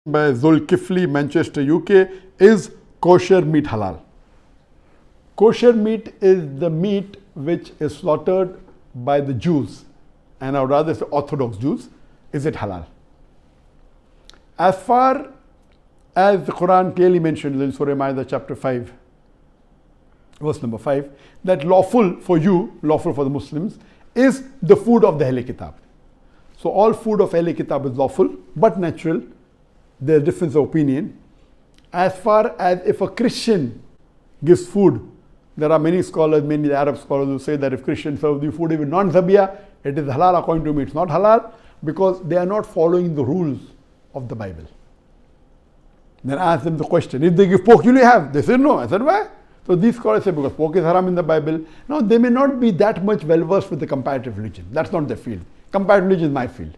by Zulkifli, Manchester, UK, is kosher meat halal? Kosher meat is the meat which is slaughtered by the Jews, and I would rather say Orthodox Jews. Is it halal? As far as the Quran clearly mentions in Surah Ma'idah chapter 5, verse number 5, that lawful for you, lawful for the Muslims, is the food of the Ahl Kitab. So all food of Ahl Kitab is lawful, but natural. There's difference of opinion. As far as if a Christian gives food, there are many scholars, mainly the Arab scholars, who say that if Christians serve the food even non-zabiyah, it is halal. According to me, it's not halal, because they are not following the rules of the Bible. Then I asked them the question, if they give pork, will you have? They said no. I said, why? So these scholars say because pork is haram in the Bible. Now they may not be that much well versed with the comparative religion. That's not their field. Comparative religion is my field.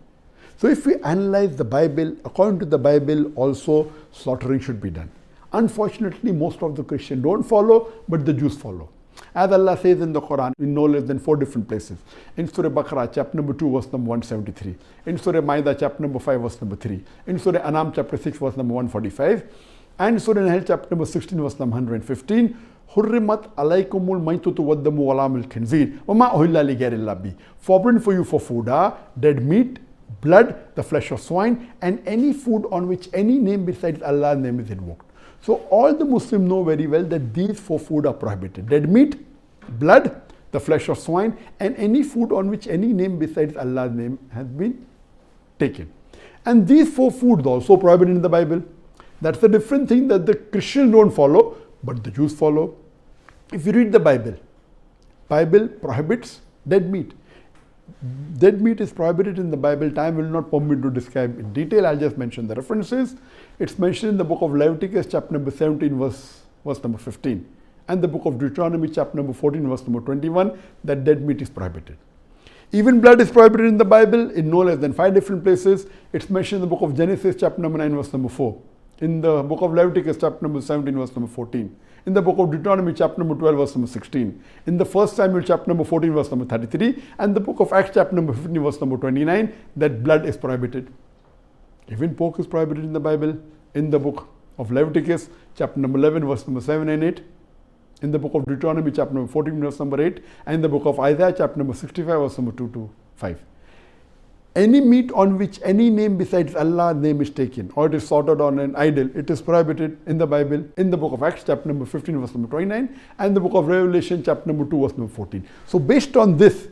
So if we analyze the Bible, according to the Bible also slaughtering should be done. Unfortunately, most of the Christians don't follow, but the Jews follow. As Allah says in the Quran, in no less than 4 different places. In Surah Baqarah, chapter number 2, verse number 173. In Surah Ma'idah, chapter number 5, verse number 3. In Surah Anam, chapter 6, verse number 145. And Surah Naik, chapter number 16, verse number 115. Hurrimat alaykumul maitutu waddamu walamul khinzir wama uhilla li ghayrillah bi. Forbidden for you for food are dead meat, blood, the flesh of swine, and any food on which any name besides Allah's name is invoked. So all the Muslims know very well that these 4 food are prohibited. Dead meat, blood, the flesh of swine, and any food on which any name besides Allah's name has been taken. And these 4 foods are also prohibited in the Bible. That's a different thing that the Christians don't follow, but the Jews follow. If you read the Bible, Bible prohibits dead meat. Dead meat is prohibited in the Bible. Time will not permit me to describe in detail. I'll just mention the references. It's mentioned in the book of Leviticus, chapter number 17, verse number 15. And the book of Deuteronomy, chapter number 14, verse number 21, that dead meat is prohibited. Even blood is prohibited in the Bible in no less than 5 different places. It's mentioned in the book of Genesis, chapter number 9, verse number 4. In the book of Leviticus, chapter number 17, verse number 14. In the book of Deuteronomy, chapter number 12, verse number 16. In the 1 Samuel, chapter number 14, verse number 33. And the book of Acts, chapter number 15, verse number 29, that blood is prohibited. Even pork is prohibited in the Bible. In the book of Leviticus, chapter number 11, verse number 7 and 8. In the book of Deuteronomy, chapter number 14, verse number 8. And in the book of Isaiah, chapter number 65, verse number 2 to 5. Any meat on which any name besides Allah's name is taken, or it is slaughtered on an idol, it is prohibited in the Bible, in the book of Acts, chapter number 15, verse number 29, and the book of Revelation, chapter number 2, verse number 14. So based on this,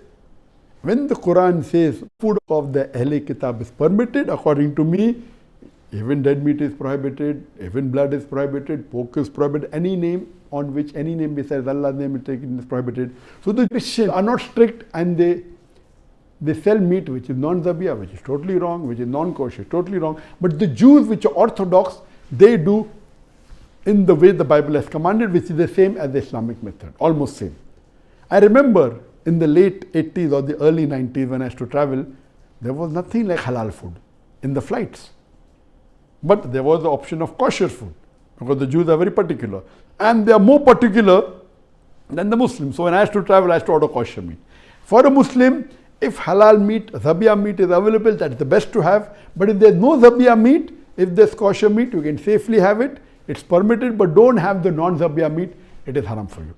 when the Quran says food of the Ahl Kitab is permitted, according to me, even dead meat is prohibited, even blood is prohibited, pork is prohibited, any name on which any name besides Allah's name is taken is prohibited. So the Christians are not strict, and they sell meat which is non-zabiyah, which is totally wrong, which is non-kosher, totally wrong. But the Jews, which are orthodox, they do in the way the Bible has commanded, which is the same as the Islamic method, almost same. I remember in the late 80s or the early 90s when I used to travel, there was nothing like halal food in the flights. But there was the option of kosher food, because the Jews are very particular. And they are more particular than the Muslims. So when I used to travel, I used to order kosher meat. For a Muslim, if halal meat, zabiyah meat is available, that's the best to have. But if there's no zabiyah meat, if there's kosher meat, you can safely have it. It's permitted, but don't have the non-zabiyah meat. It is haram for you.